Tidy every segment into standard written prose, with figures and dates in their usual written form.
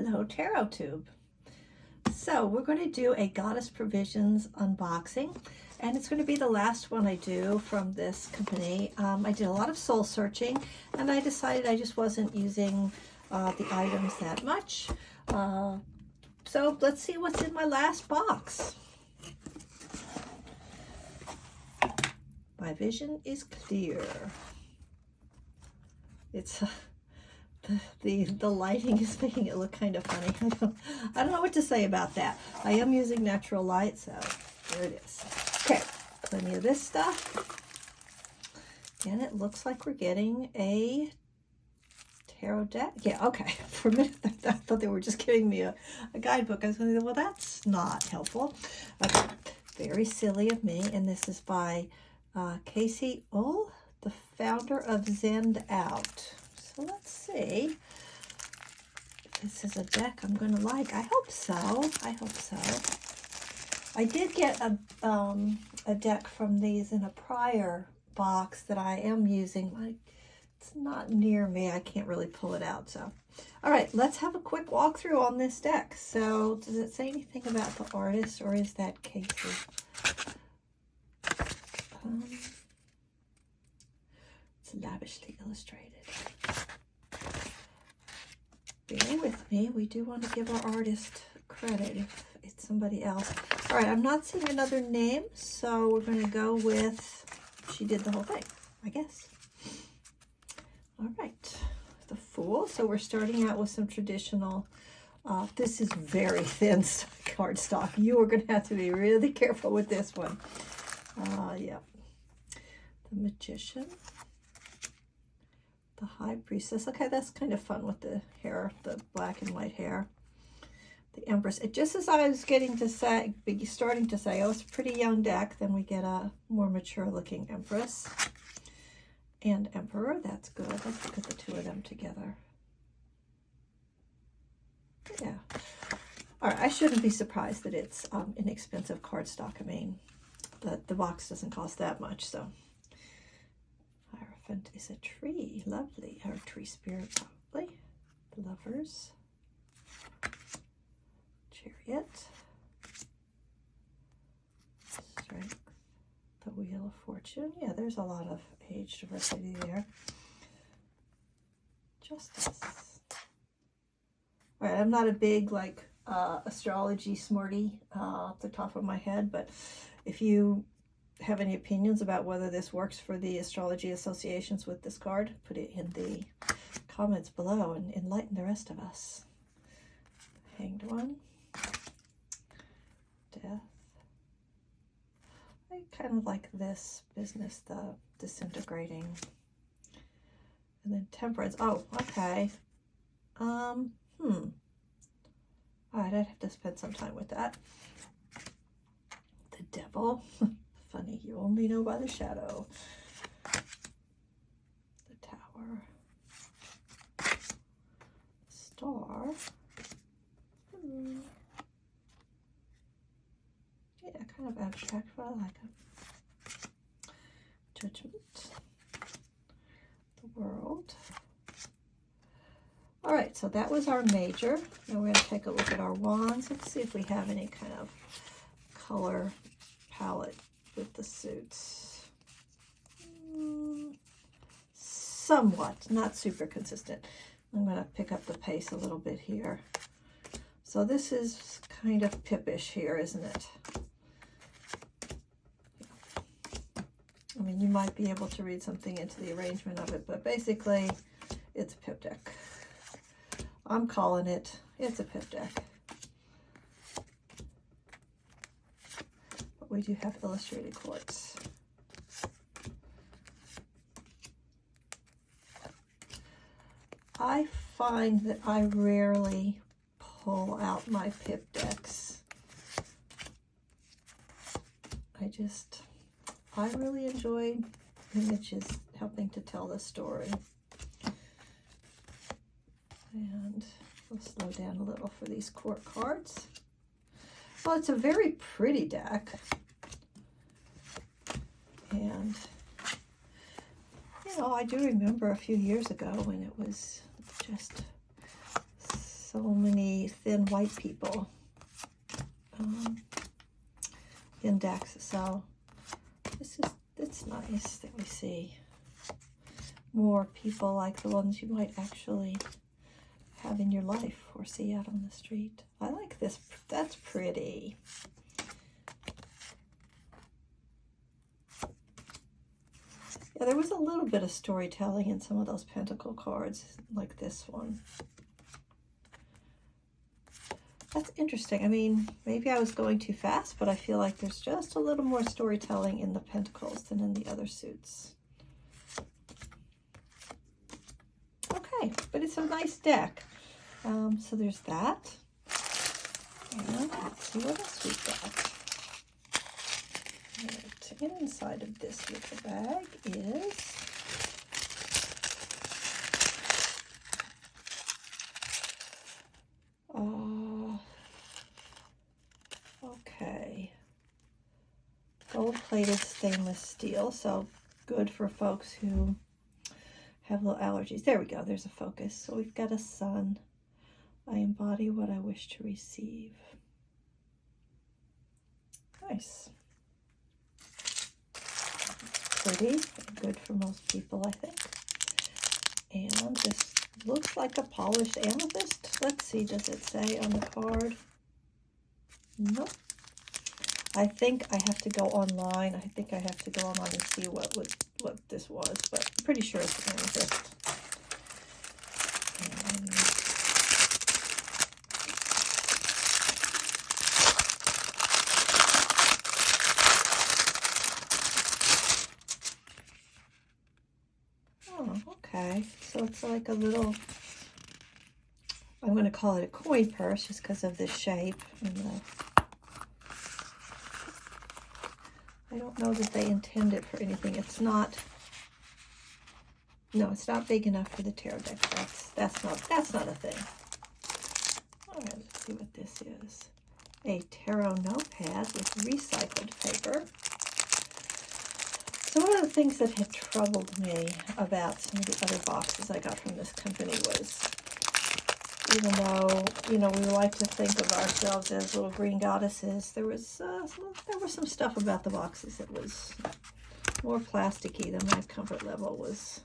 Hello Tarot Tube. So we're going to do a Goddess Provisions unboxing, and it's going to be the last one I do from this company. I did a lot of soul searching, and I decided I just wasn't using the items that much. So let's see what's in my last box. My vision is clear. It's the lighting is making it look kind of funny. I don't know what to say about that. I am using natural light, so there it is. Okay, plenty of this stuff. And it looks like we're getting a tarot deck. Yeah, okay. For a minute, I thought they were just giving me a guidebook. I was going to say, well, that's not helpful. Okay, very silly of me. And this is by Casey Ull, the founder of Zend Out. So let's see if this is a deck I'm going to like. I hope so. I hope so. I did get a deck from these in a prior box that I am using. It's not near me. I can't really pull it out. So, all right, let's have a quick walkthrough on this deck. So, does it say anything about the artist, or is that Casey? It's lavishly illustrated. Bear with me. We do want to give our artist credit if it's somebody else. All right, I'm not seeing another name, so we're going to go with she did the whole thing, I guess. All right, the Fool. So we're starting out with some traditional. This is very thin cardstock. You are going to have to be really careful with this one. Yeah. The Magician. The High Priestess. Okay, that's kind of fun with the hair, the black and white hair. The Empress. Just as I was starting to say, oh, it's a pretty young deck, then we get a more mature looking Empress. And Emperor. That's good. Let's look at the two of them together. Yeah. All right, I shouldn't be surprised that it's inexpensive cardstock. I mean, the box doesn't cost that much, so. Hierophant is a tree. Lovely. Or tree spirit, probably. The Lovers. Chariot. Strength. The Wheel of Fortune. Yeah, there's a lot of age diversity there. Justice. All right, I'm not a big, astrology smarty off the top of my head, but if you have any opinions about whether this works for the astrology associations with this card, put it in the comments below and enlighten the rest of us. Hanged One. Death. I kind of like this business, the disintegrating. And then Temperance. Oh, okay. All right, I'd have to spend some time with that. The Devil. Funny, you only know by the shadow. The Tower. Star. Yeah, kind of abstract, but I like it. Judgment. The World. All right, so that was our major. Now we're going to take a look at our wands. Let's see if we have any kind of color palette with the suits. Somewhat, not super consistent. I'm going to pick up the pace a little bit here. So this is kind of pippish here, isn't it? I mean, you might be able to read something into the arrangement of it, but basically it's a pip deck. I'm calling it, it's a pip deck. But we do have illustrated quartz. I find that I rarely pull out my pip decks. I really enjoy images helping to tell the story. And we'll slow down a little for these court cards. Well, it's a very pretty deck. And, you know, I do remember a few years ago when it was just so many thin white people in decks. So it's nice that we see more people like the ones you might actually have in your life or see out on the street. I like this. That's pretty. Yeah, there was a little bit of storytelling in some of those pentacle cards, like this one. That's interesting. I mean, maybe I was going too fast, but I feel like there's just a little more storytelling in the pentacles than in the other suits. Okay, but it's a nice deck. So there's that. And let's see what else we've got. Right, inside of this little bag is okay, gold-plated stainless steel, so good for folks who have little allergies. There we go, there's a focus. So we've got a sun. I embody what I wish to receive. Nice. Pretty, good for most people, I think. And this looks like a polished amethyst. Let's see, does it say on the card? Nope. I think I have to go online. I think I have to go online and see what this was, but I'm pretty sure it's an amethyst. Okay, so it's like a little, I'm going to call it a coin purse just because of the shape. And I don't know that they intend it for anything. It's not, no, it's not big enough for the tarot deck. That's not a thing. All right, let's see what this is. A tarot notepad with recycled paper. So one of the things that had troubled me about some of the other boxes I got from this company was, even though, you know, we like to think of ourselves as little green goddesses, there was some stuff about the boxes that was more plasticky than my comfort level was.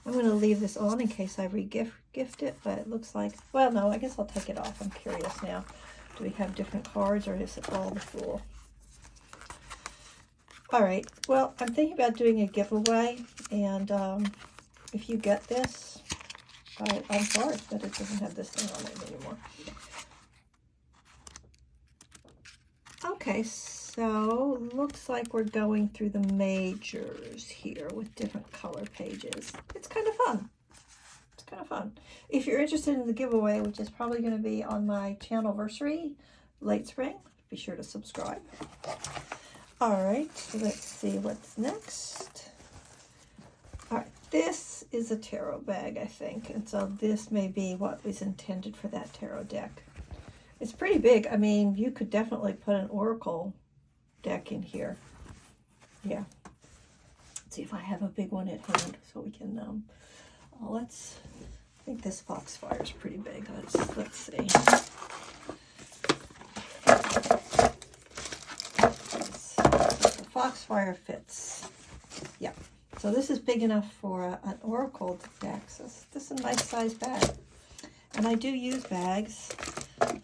I'm going to leave this on in case I re-gift it, but it looks like, well, no, I guess I'll take it off. I'm curious now. Do we have different cards, or is it all the Fool? All right, well, I'm thinking about doing a giveaway, and if you get this, I'm sorry that it doesn't have this thing on it anymore. Okay, so looks like we're going through the majors here with different color pages. It's kind of fun. It's kind of fun. If you're interested in the giveaway, which is probably going to be on my channelversary late spring, be sure to subscribe. All right, so let's see what's next. All right, this is a tarot bag, I think, and so this may be what was intended for that tarot deck. It's pretty big. I mean, you could definitely put an oracle deck in here. Yeah. Let's see if I have a big one at hand so we can, I think this Foxfire is pretty big. Let's see. The Foxfire fits. Yeah. So this is big enough for an oracle deck. So this is a nice size bag. And I do use bags.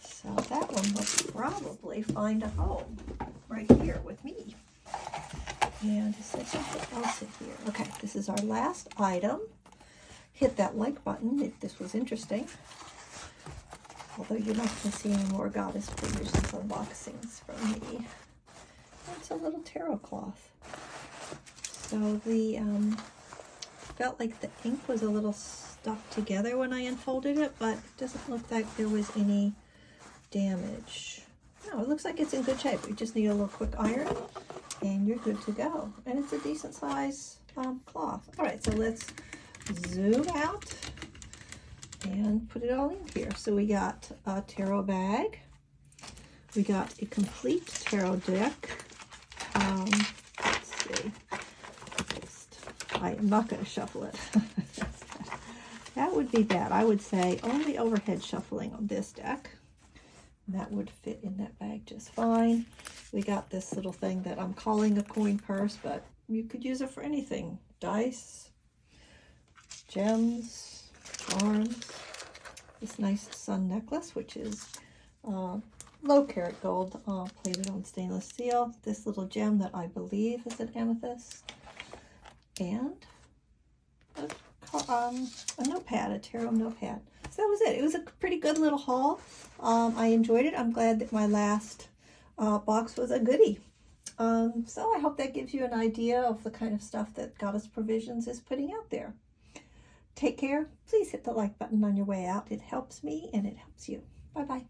So that one will probably find a home right here with me. And is there something else in here? Okay, this is our last item. Hit that like button if this was interesting. Although you're not going to see any more Goddess figures and unboxings from me. It's a little tarot cloth. So the felt like the ink was a little stuck together when I unfolded it, but it doesn't look like there was any damage. No, it looks like it's in good shape. We just need a little quick iron and you're good to go. And it's a decent size cloth. All right, so let's zoom out and put it all in here. So we got a tarot bag. We got a complete tarot deck. Let's see. I am not going to shuffle it. That would be bad. I would say only overhead shuffling on this deck. That would fit in that bag just fine. We got this little thing that I'm calling a coin purse, but you could use it for anything. Dice, gems, charms. This nice sun necklace, which is low carat gold, plated on stainless steel. This little gem that I believe is an amethyst. And a notepad, a tarot notepad. So that was it. It was a pretty good little haul. I enjoyed it. I'm glad that my last box was a goodie. So I hope that gives you an idea of the kind of stuff that Goddess Provisions is putting out there. Take care. Please hit the like button on your way out. It helps me and it helps you. Bye-bye.